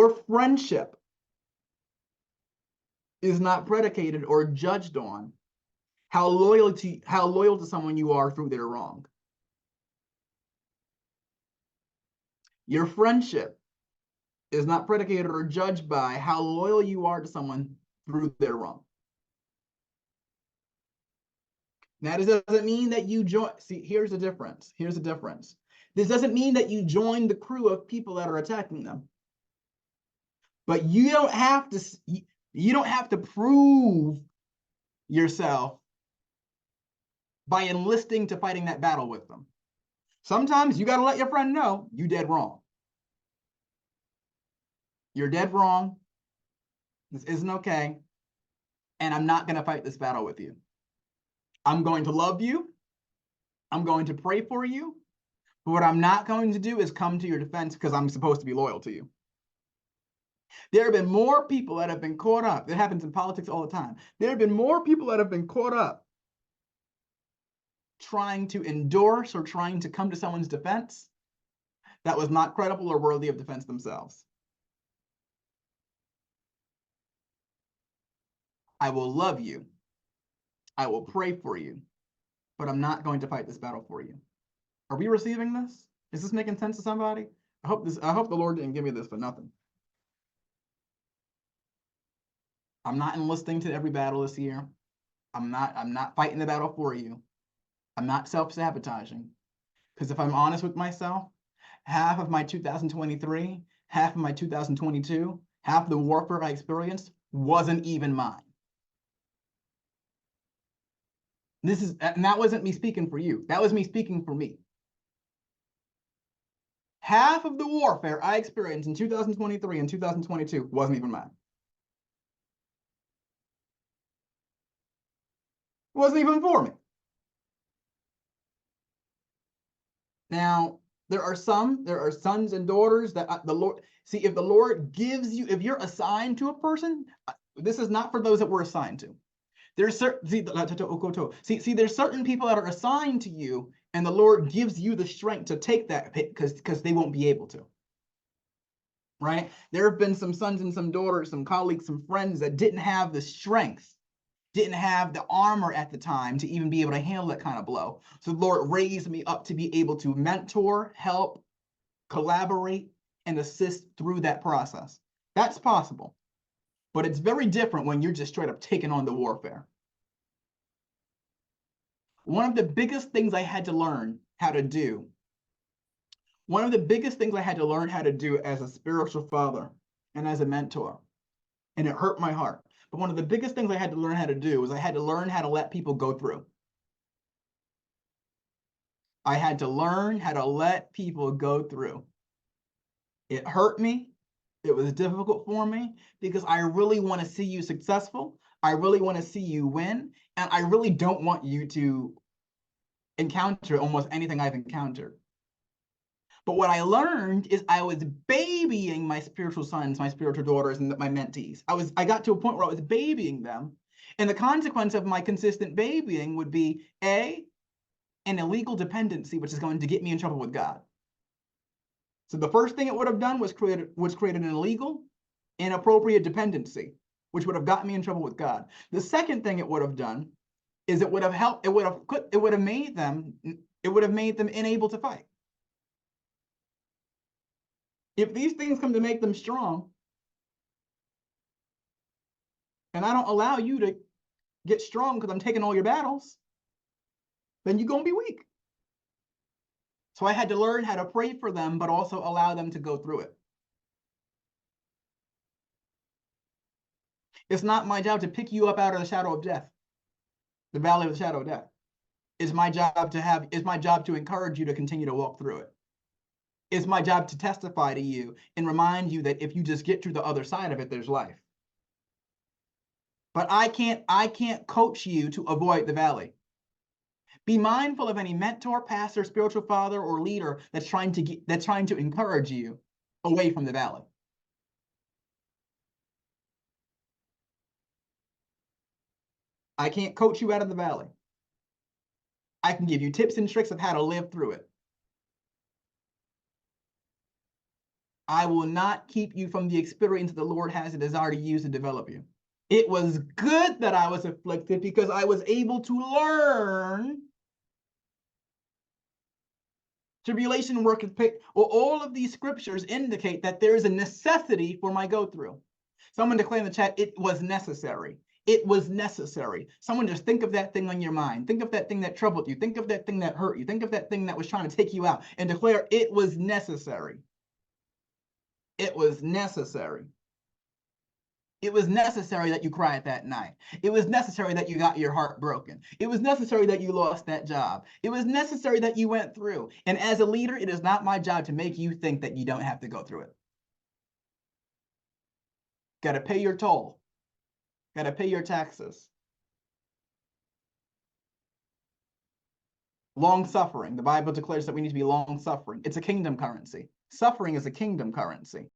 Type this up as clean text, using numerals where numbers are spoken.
Your friendship is not predicated or judged on how loyal to someone you are through their wrong. Your friendship is not predicated or judged by how loyal you are to someone through their wrong. Now, this doesn't mean that you join. See, here's the difference. Here's the difference. This doesn't mean that you join the crew of people that are attacking them. But you don't have to prove yourself by enlisting to fighting that battle with them. Sometimes you got to let your friend know you dead wrong. You're dead wrong. This isn't okay. And I'm not going to fight this battle with you. I'm going to love you. I'm going to pray for you. But what I'm not going to do is come to your defense because I'm supposed to be loyal to you. There have been more people that have been caught up. It happens in politics all the time. There have been more people that have been caught up trying to endorse or trying to come to someone's defense that was not credible or worthy of defense themselves. I will love you. I will pray for you, but I'm not going to fight this battle for you. Are we receiving this? Is this making sense to somebody? I hope the Lord didn't give me this for nothing. I'm not enlisting to every battle this year. I'm not fighting the battle for you. I'm not self-sabotaging. Because if I'm honest with myself, half of my 2023, half of my 2022, half of the warfare I experienced wasn't even mine. And that wasn't me speaking for you. That was me speaking for me. Half of the warfare I experienced in 2023 and 2022 wasn't even mine. It wasn't even for me. Now, there are sons and daughters that the Lord, see, if the Lord gives you, if you're assigned to a person, this is not for those that we're assigned to. There's certain, there's certain people that are assigned to you, and the Lord gives you the strength to take that because they won't be able to. Right? There have been some sons and some daughters, some colleagues, some friends that didn't have the strength, didn't have the armor at the time to even be able to handle that kind of blow. So the Lord raised me up to be able to mentor, help, collaborate, and assist through that process. That's possible. But it's very different when you're just straight up taking on the warfare. One of the biggest things I had to learn how to do, as a spiritual father and as a mentor, and it hurt my heart, but one of the biggest things I had to learn how to do was I had to learn how to let people go through. I had to learn how to let people go through. It hurt me. It was difficult for me because I really want to see you successful. I really want to see you win. And I really don't want you to encounter almost anything I've encountered. But what I learned is I was babying my spiritual sons, my spiritual daughters, and my mentees. I got to a point where I was babying them. And the consequence of my consistent babying would be an illegal dependency, which is going to get me in trouble with God. So the first thing it would have done was created an illegal, inappropriate dependency, which would have gotten me in trouble with God. The second thing it would have done is it would have made them unable to fight. If these things come to make them strong, and I don't allow you to get strong because I'm taking all your battles, then you're going to be weak. So I had to learn how to pray for them, but also allow them to go through it. It's not my job to pick you up out of the shadow of death, the valley of the shadow of death. It's my job to encourage you to continue to walk through it. It's my job to testify to you and remind you that if you just get through the other side of it, there's life. But I can't coach you to avoid the valley. Be mindful of any mentor, pastor, spiritual father, or leader that's trying to encourage you away from the valley. I can't coach you out of the valley. I can give you tips and tricks of how to live through it. I will not keep you from the experience the Lord has a desire to use to develop you. It was good that I was afflicted because I was able to learn. Tribulation worketh well, all of these scriptures indicate that there is a necessity for my go through. Someone declare in the chat, it was necessary. It was necessary. Someone just think of that thing on your mind. Think of that thing that troubled you. Think of that thing that hurt you. Think of that thing that was trying to take you out and declare it was necessary. It was necessary. It was necessary that you cried that night. It was necessary that you got your heart broken. It was necessary that you lost that job. It was necessary that you went through. And as a leader, it is not my job to make you think that you don't have to go through it. Got to pay your toll. Got to pay your taxes. Long suffering. The Bible declares that we need to be long suffering. It's a kingdom currency. Suffering is a kingdom currency.